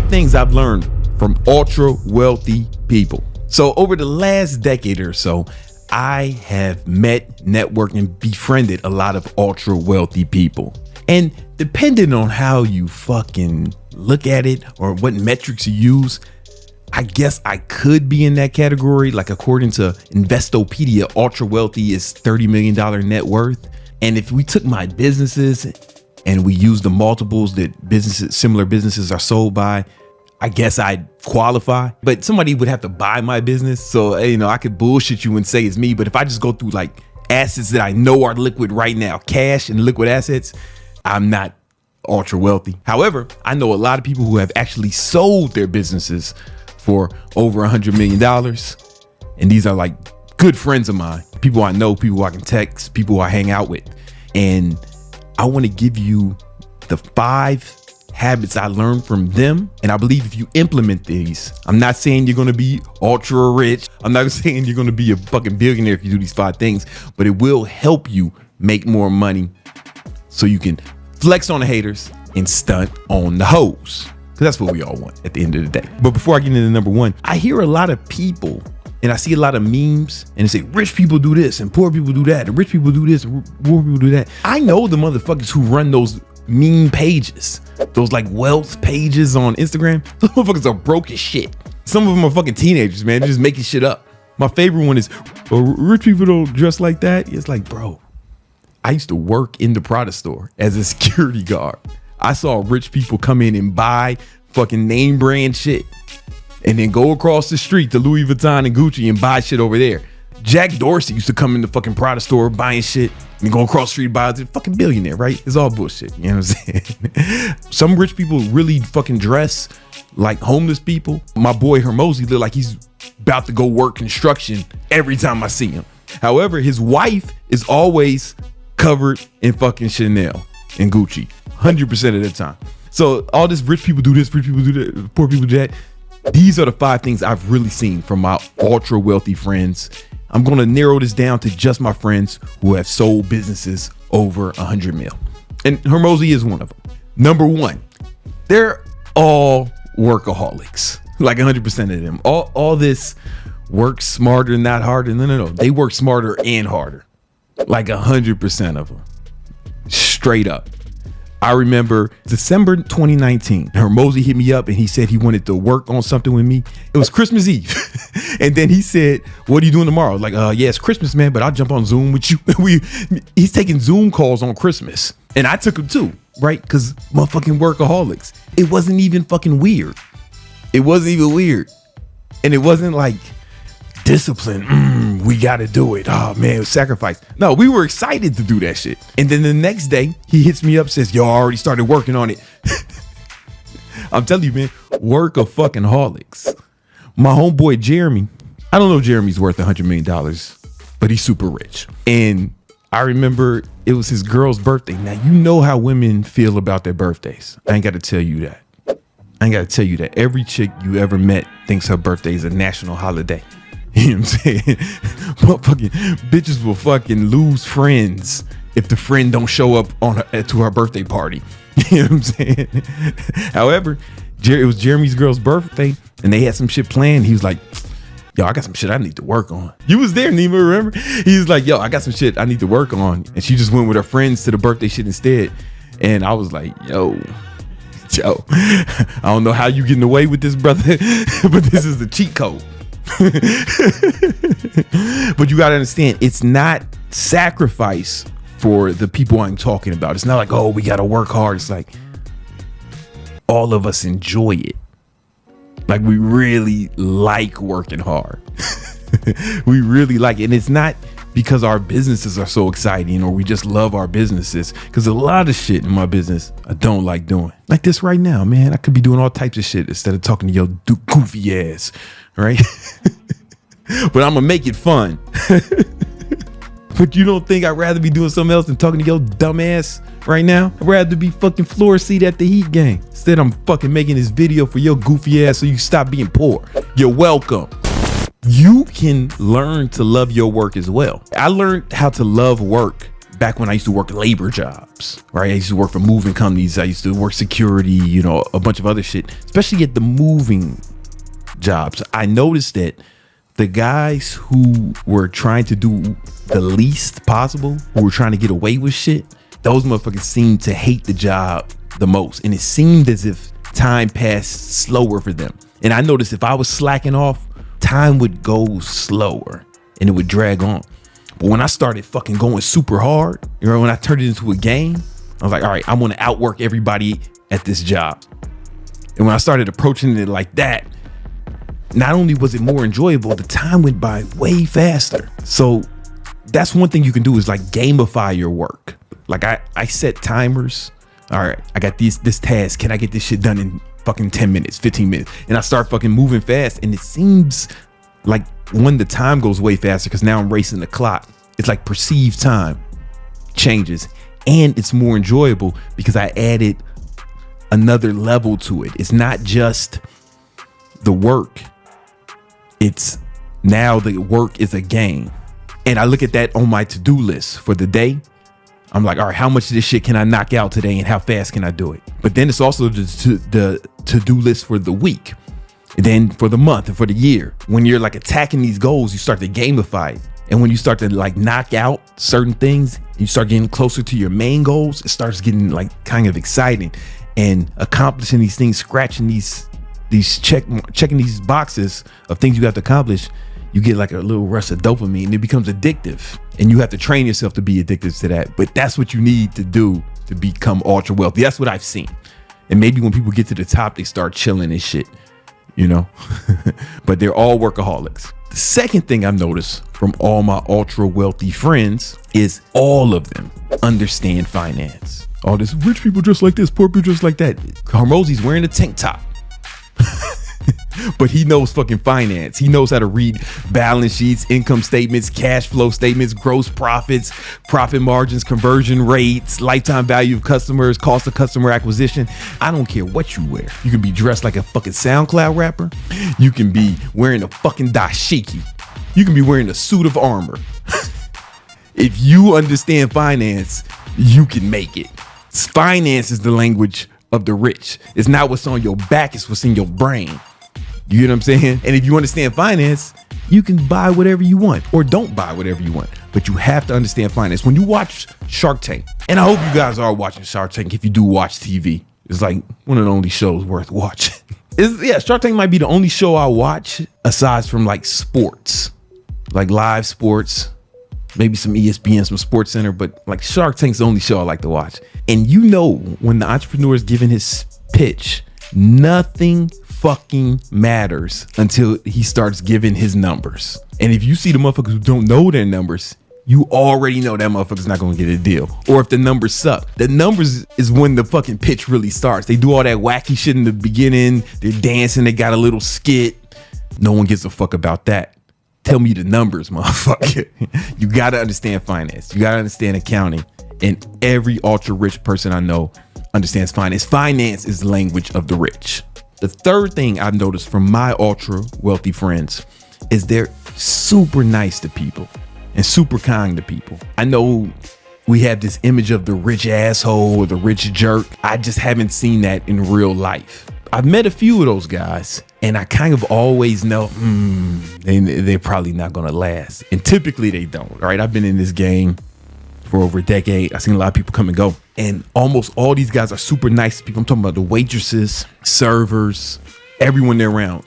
5 things I've learned from ultra wealthy people. So over the last decade or so, I have met, networked, and befriended a lot of ultra wealthy people. And depending on how you fucking look at it or what metrics you use, I guess I could be in that category. Like according to Investopedia, ultra wealthy is $30 million net worth. And if we took my businesses and we used the multiples that similar businesses are sold by, I guess I'd qualify, but somebody would have to buy my business. So, I could bullshit you and say it's me, but if I just go through like assets that I know are liquid right now, cash and liquid assets, I'm not ultra wealthy. However, I know a lot of people who have actually sold their businesses for over $100 million. And these are like good friends of mine, people I know, people I can text, people who I hang out with. And I want to give you the 5 habits I learned from them. And I believe if you implement these, I'm not saying you're going to be ultra rich. I'm not saying you're going to be a fucking billionaire if you do these 5 things, but it will help you make more money so you can flex on the haters and stunt on the hoes. Because that's what we all want at the end of the day. But before I get into number 1, I hear a lot of people and I see a lot of memes and they say rich people do this and poor people do that and rich people do this and poor people do that. I know the motherfuckers who run those meme pages, those like wealth pages on Instagram. Those motherfuckers are broke as shit. Some of them are fucking teenagers, man. They're just making shit up. My favorite one is, rich people don't dress like that. It's like, bro, I used to work in the Prada store as a security guard. I saw rich people come in and buy fucking name brand shit and then go across the street to Louis Vuitton and Gucci and buy shit over there. Jack Dorsey used to come in the fucking Prada store buying shit and go across the street and buy it. Fucking billionaire, right? It's all bullshit. You know what I'm saying? Some rich people really fucking dress like homeless people. My boy Hermosi look like he's about to go work construction every time I see him. However, his wife is always covered in fucking Chanel and Gucci 100% of the time. So all this rich people do this, rich people do that, poor people do that. These are the 5 things I've really seen from my ultra wealthy friends. I'm going to narrow this down to just my friends who have sold businesses over 100 mil. And Hermosi is one of them. Number 1, they're all workaholics. Like 100% of them. All this work smarter, not harder. No. They work smarter and harder. Like 100% of them. Straight up. I remember December 2019, Hermosi hit me up and he said he wanted to work on something with me. It was Christmas Eve. And then he said, what are you doing tomorrow? Like, yeah, it's Christmas, man, but I'll jump on Zoom with you. He's taking Zoom calls on Christmas. And I took him too, right? Because motherfucking workaholics. It wasn't even fucking weird. It wasn't even weird. And it wasn't like discipline. We got to do it. Oh man, sacrifice. No, we were excited to do that shit. And then the next day he hits me up, says, yo, I already started working on it. I'm telling you, man, workaholics. My homeboy, Jeremy, I don't know if Jeremy's worth $100 million, but he's super rich. And I remember it was his girl's birthday. Now, you know how women feel about their birthdays. I ain't got to tell you that. Every chick you ever met thinks her birthday is a national holiday. You know what I'm saying? Motherfucking bitches will fucking lose friends if the friend don't show up to her birthday party. You know what I'm saying? However, it was Jeremy's girl's birthday and they had some shit planned. He was like, yo, I got some shit I need to work on. You was there, Nima, remember? He was like, yo, I got some shit I need to work on. And she just went with her friends to the birthday shit instead. And I was like, yo, I don't know how you getting away with this, brother, but this is the cheat code. But you got to understand, it's not sacrifice for the people I'm talking about. It's not like, oh, we got to work hard. It's like all of us enjoy it. Like we really like working hard. We really like it. And it's not because our businesses are so exciting or we just love our businesses, because a lot of shit in my business I don't like doing. Like this right now, man. I could be doing all types of shit instead of talking to your goofy ass, right? But I'm gonna make it fun. But you don't think I'd rather be doing something else than talking to your dumb ass right now? I'd rather be fucking floor seat at the Heat game. Instead, I'm fucking making this video for your goofy ass so you stop being poor. You're welcome. You can learn to love your work as well. I learned how to love work back when I used to work labor jobs, right? I used to work for moving companies. I used to work security, you know, a bunch of other shit, especially at the moving jobs. I noticed that the guys who were trying to do the least possible, who were trying to get away with shit, those motherfuckers seemed to hate the job the most. And it seemed as if time passed slower for them. And I noticed if I was slacking off, time would go slower and it would drag on. But when I started fucking going super hard, you know, when I turned it into a game, I was like, all right, I'm going to outwork everybody at this job. And when I started approaching it like that, not only was it more enjoyable, the time went by way faster. So that's one thing you can do is like gamify your work. Like I set timers. All right, I got this task. Can I get this shit done in fucking 10 minutes, 15 minutes? And I start fucking moving fast. And it seems like when the time goes way faster, because now I'm racing the clock, it's like perceived time changes and it's more enjoyable because I added another level to it. It's not just the work. It's now the work is a game. And I look at that on my to-do list for the day. I'm like, all right, how much of this shit can I knock out today and how fast can I do it? But then it's also the to-do list for the week, and then for the month and for the year. When you're like attacking these goals, you start to gamify it. And when you start to like knock out certain things, you start getting closer to your main goals, it starts getting like kind of exciting and accomplishing these things, scratching checking these boxes of things you have to accomplish. You get like a little rush of dopamine and it becomes addictive, and you have to train yourself to be addicted to that. But that's what you need to do to become ultra wealthy. That's what I've seen. And maybe when people get to the top, they start chilling and shit, you know, but they're all workaholics. The second thing I've noticed from all my ultra wealthy friends is all of them understand finance. All this rich people just like this, poor people just like that. Hormozi's wearing a tank top. But he knows fucking finance. He knows how to read balance sheets, income statements, cash flow statements, gross profits, profit margins, conversion rates, lifetime value of customers, cost of customer acquisition. I don't care what you wear. You can be dressed like a fucking SoundCloud rapper. You can be wearing a fucking dashiki. You can be wearing a suit of armor. If you understand finance, you can make it. Finance is the language of the rich. It's not what's on your back, it's what's in your brain. You get what I'm saying? And if you understand finance, you can buy whatever you want or don't buy whatever you want. But you have to understand finance. When you watch Shark Tank, and I hope you guys are watching Shark Tank if you do watch TV. It's like one of the only shows worth watching. Shark Tank might be the only show I watch aside from like sports, like live sports, maybe some ESPN, some Sports Center, but like Shark Tank's the only show I like to watch. And you know, when the entrepreneur is giving his pitch, nothing fucking matters until he starts giving his numbers. And if you see the motherfuckers who don't know their numbers, you already know that motherfucker's not gonna get a deal. Or if the numbers suck, the numbers is when the fucking pitch really starts. They do all that wacky shit in the beginning. They're dancing. They got a little skit. No one gives a fuck about that. Tell me the numbers, motherfucker. You gotta understand finance. You gotta understand accounting. And every ultra rich person I know understands finance. Finance is the language of the rich. The third thing I've noticed from my ultra wealthy friends is they're super nice to people and super kind to people. I know we have this image of the rich asshole or the rich jerk. I just haven't seen that in real life. I've met a few of those guys and I kind of always know they're probably not gonna last. And typically they don't, all right? I've been in this game for over a decade. I've seen a lot of people come and go. And almost all these guys are super nice people. I'm talking about the waitresses, servers, everyone they're around.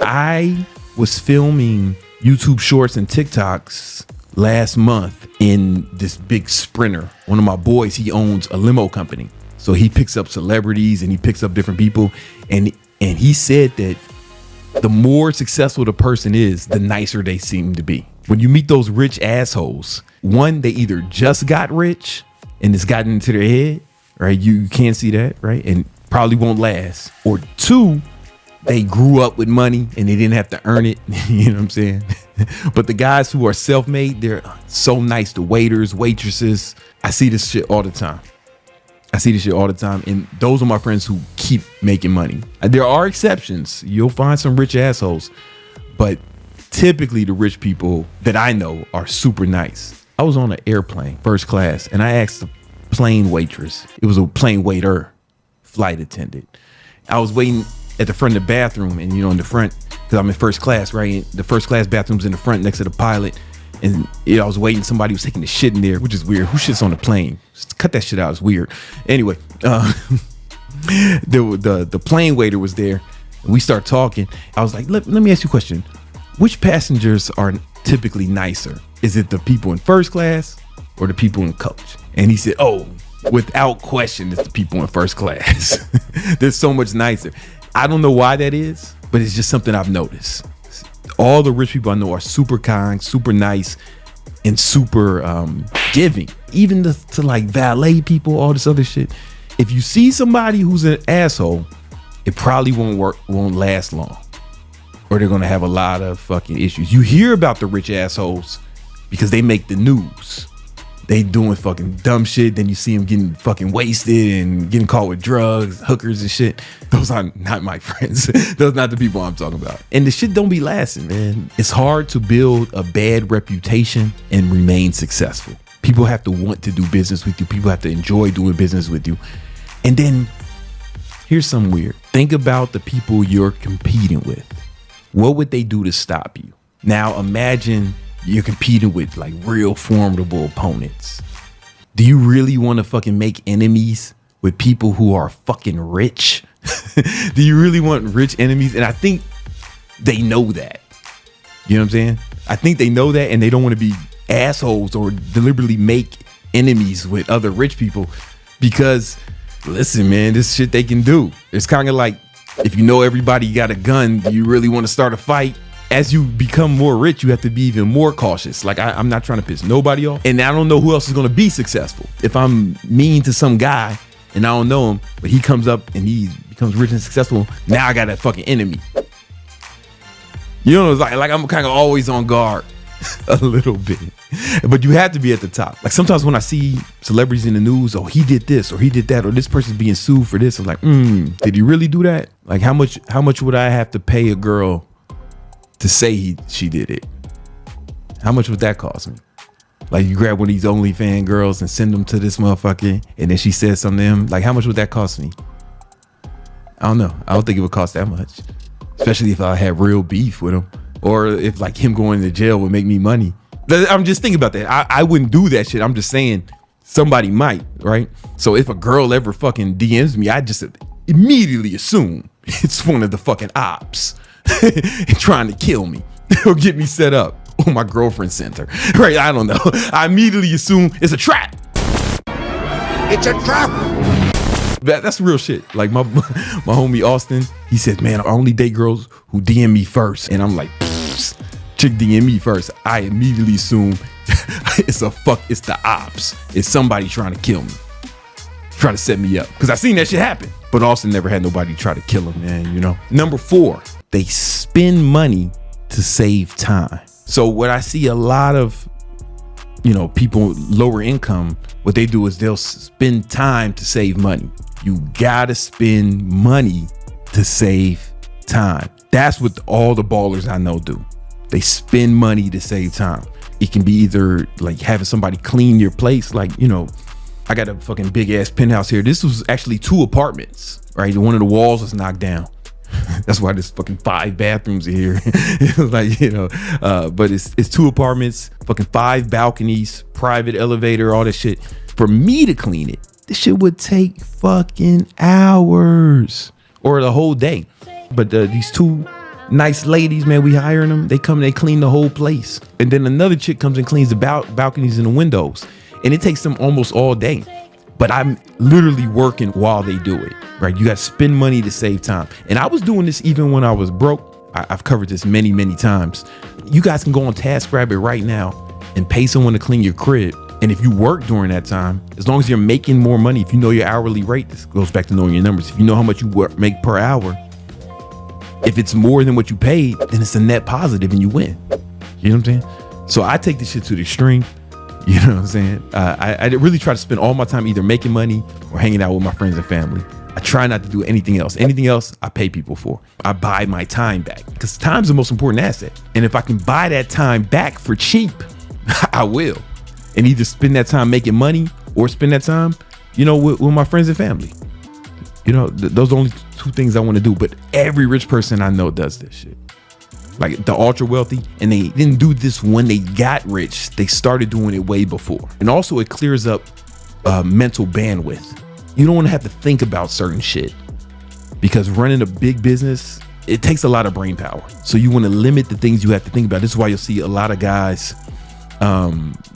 I was filming YouTube shorts and TikToks last month in this big Sprinter. One of my boys, he owns a limo company. So he picks up celebrities and he picks up different people. And he said that the more successful the person is, the nicer they seem to be. When you meet those rich assholes, one, they either just got rich and it's gotten into their head, right? You can't see that, right? And probably won't last. Or two, they grew up with money and they didn't have to earn it. You know what I'm saying? But the guys who are self-made, they're so nice. The waiters, waitresses. I see this shit all the time. And those are my friends who keep making money. There are exceptions. You'll find some rich assholes, but typically the rich people that I know are super nice. I was on an airplane, first class, and I asked the plane waitress. It was a plane waiter, flight attendant. I was waiting at the front of the bathroom, and in the front, because I'm in first class, right? The first class bathroom's in the front next to the pilot. And I was waiting. Somebody was taking the shit in there, which is weird. Who shits on the plane? Just cut that shit out. It's weird. Anyway, the plane waiter was there. And we start talking. I was like, let me ask you a question. Which passengers are typically nicer? Is it the people in first class or the people in coach? And he said, oh, without question, it's the people in first class. They're so much nicer. I don't know why that is, but it's just something I've noticed. All the rich people I know are super kind, super nice, and super giving. Even to like valet people, all this other shit. If you see somebody who's an asshole, it probably won't last long, or they're gonna have a lot of fucking issues. You hear about the rich assholes because they make the news. They doing fucking dumb shit. Then you see them getting fucking wasted and getting caught with drugs, hookers and shit. Those are not my friends. Those are not the people I'm talking about. And the shit don't be lasting, man. It's hard to build a bad reputation and remain successful. People have to want to do business with you. People have to enjoy doing business with you. And then here's something weird. Think about the people you're competing with. What would they do to stop you? Now imagine you're competing with like real formidable opponents. Do you really want to fucking make enemies with people who are fucking rich? Do you really want rich enemies? And I think they know that. You know what I'm saying? I think they know that, and they don't want to be assholes or deliberately make enemies with other rich people because, listen, man, this shit they can do. It's kind of like, if you know everybody got a gun, do you really want to start a fight? As you become more rich, you have to be even more cautious. Like I'm not trying to piss nobody off. And I don't know who else is going to be successful. If I'm mean to some guy and I don't know him, but he comes up and he becomes rich and successful, now I got a fucking enemy. It's like I'm kind of always on guard a little bit. But you have to be at the top. Like sometimes when I see celebrities in the news, oh, he did this or he did that, or this person's being sued for this, I'm like, did he really do that? Like how much would I have to pay a girl to say she did it? How much would that cost me? Like you grab one of these OnlyFans girls and send them to this motherfucker, and then she says something to him. Like how much would that cost me? I don't know. I don't think it would cost that much, especially if I had real beef with him, or if like him going to jail would make me money. I'm just thinking about that. I wouldn't do that shit. I'm just saying somebody might, right? So if a girl ever fucking DMs me, I just immediately assume it's one of the fucking ops trying to kill me or get me set up, or my girlfriend sent her, right? I don't know. I immediately assume it's a trap. It's a trap. That's real shit. Like my homie Austin, he said, man, I only date girls who DM me first. And I'm like, chick DM me first. I immediately assume it's the ops. It's somebody trying to kill me, trying to set me up. Because I've seen that shit happen. But Austin never had nobody try to kill him, man, Number 4, they spend money to save time. So what I see a lot of, people lower income, what they do is they'll spend time to save money. You gotta spend money to save time. That's what all the ballers I know do. They spend money to save time. It can be either like having somebody clean your place. Like, I got a fucking big ass penthouse here. This was actually 2 apartments, right? One of the walls was knocked down. That's why there's fucking 5 bathrooms here. It was like, but it's 2 apartments, fucking 5 balconies, private elevator, all that shit. For me to clean it, this shit would take fucking hours or the whole day. But these 2 nice ladies, man, we hiring them. They come and they clean the whole place. And then another chick comes and cleans the balconies and the windows. And it takes them almost all day. But I'm literally working while they do it, right? You got to spend money to save time. And I was doing this even when I was broke. I've covered this many, many times. You guys can go on TaskRabbit right now and pay someone to clean your crib. And if you work during that time, as long as you're making more money, if you know your hourly rate, this goes back to knowing your numbers. If you know how much you make per hour, if it's more than what you paid, then it's a net positive and you win. You know what I'm saying? So I take this shit to the extreme. You know what I'm saying? I really try to spend all my time either making money or hanging out with my friends and family. I try not to do anything else. Anything else, I pay people for. I buy my time back because time's the most important asset. And if I can buy that time back for cheap, I will. and either spend that time making money or spend that time, with my friends and family. Those are only two things I want to do. But every rich person I know does this shit. Like the ultra wealthy, and they didn't do this when they got rich. They started doing it way before. And also it clears up mental bandwidth. You don't want to have to think about certain shit, because running a big business, it takes a lot of brain power. So you want to limit the things you have to think about. This is why you'll see a lot of guys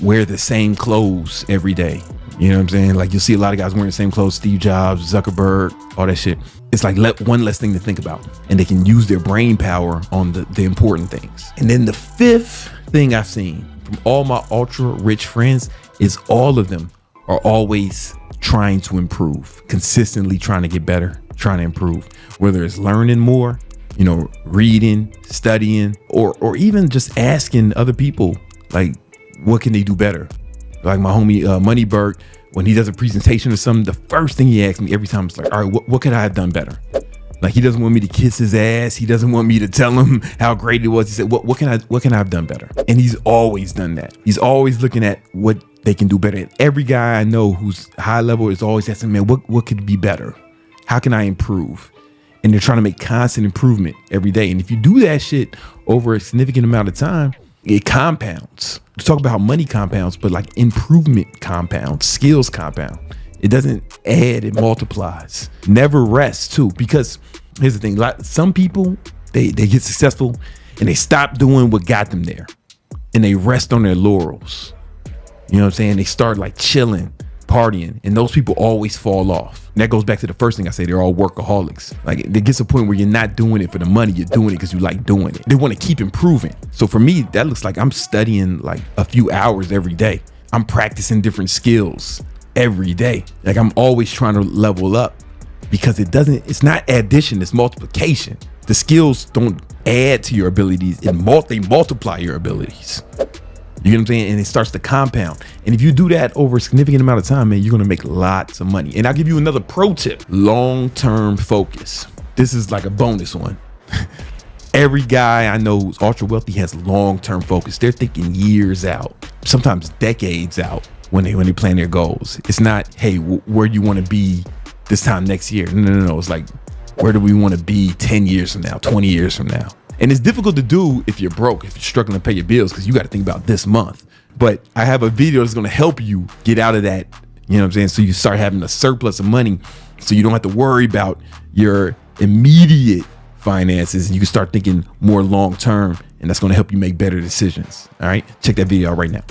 wear the same clothes every day. You know what I'm saying? Like you'll see a lot of guys wearing the same clothes, Steve Jobs, Zuckerberg, all that shit. It's like one less thing to think about, and they can use their brain power on the important things. And then the fifth thing I've seen from all my ultra rich friends is all of them are always trying to improve, consistently trying to get better, trying to improve, whether it's learning more, reading, studying, or even just asking other people, like, what can they do better? Like my homie Moneyberg, when he does a presentation or something, the first thing he asks me every time is like, all right, what could I have done better? Like he doesn't want me to kiss his ass. He doesn't want me to tell him how great it was. He said, what can I have done better? And he's always done that. He's always looking at what they can do better. And every guy I know who's high level is always asking, man, what could be better? How can I improve? And they're trying to make constant improvement every day. And if you do that shit over a significant amount of time, it compounds. We talk about how money compounds, but like improvement compounds, skills compound. It doesn't add, it multiplies. Never rest too, because here's the thing, like some people, they get successful and they stop doing what got them there and they rest on their laurels. You know what I'm saying? They start like chilling, partying, and those people always fall off. And that goes back to the first thing I say, they're all workaholics. Like it gets to a point where you're not doing it for the money, you're doing it because you like doing it. They want to keep improving. So for me, that looks like I'm studying like a few hours every day. I'm practicing different skills every day. Like I'm always trying to level up, because it's not addition, it's multiplication. The skills don't add to your abilities, they multiply your abilities. You know what I'm saying? And it starts to compound. And if you do that over a significant amount of time, man, you're going to make lots of money. And I'll give you another pro tip, long-term focus. This is like a bonus one. Every guy I know who's ultra wealthy has long-term focus. They're thinking years out, sometimes decades out when they plan their goals. It's not, hey, where do you want to be this time next year? No. It's like, where do we want to be 10 years from now, 20 years from now? And it's difficult to do if you're broke, if you're struggling to pay your bills, because you got to think about this month. But I have a video that's going to help you get out of that. You know what I'm saying? So you start having a surplus of money, so you don't have to worry about your immediate finances, and you can start thinking more long term, and that's going to help you make better decisions. All right, check that video out right now.